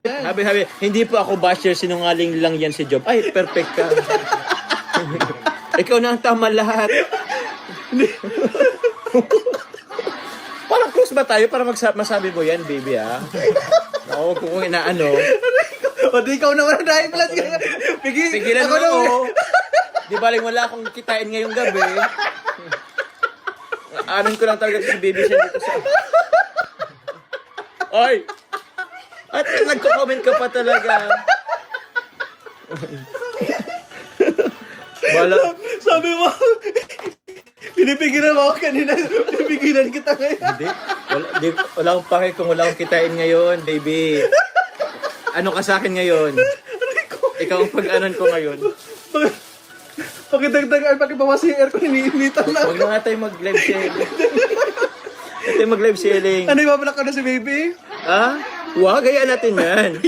Habi, hindi po ako basher, sinungaling lang yan si Job. Ay, perfect ka. Ikaw na ang tama lahat. Parang close ba tayo para masabi mo yan, baby, ha? Oo, kung inaano. O di ikaw naman ang dahil plus. Pigilan mo ako. Di baling wala akong kitain ngayong gabi. Anon ko lang talaga si baby siya dito sa... Oy! At nagko-comment ka pa talaga. Wala. Sabi mo, pinipigilan mo ako kanina. Pinipigilan kita ngayon. Wala akong pake kung wala akong kitain ngayon, baby. Ano ka sa akin ngayon? Ikaw ang pag-anon ko ngayon. Pakidagdag ay pakibawas yung aircon, iniinitan na. Huwag na nga tayo mag-live selling. Huwag tayo mag-live selling. Ano, ibabalak ka na si baby? Ha? Huwag, hayaan natin yan.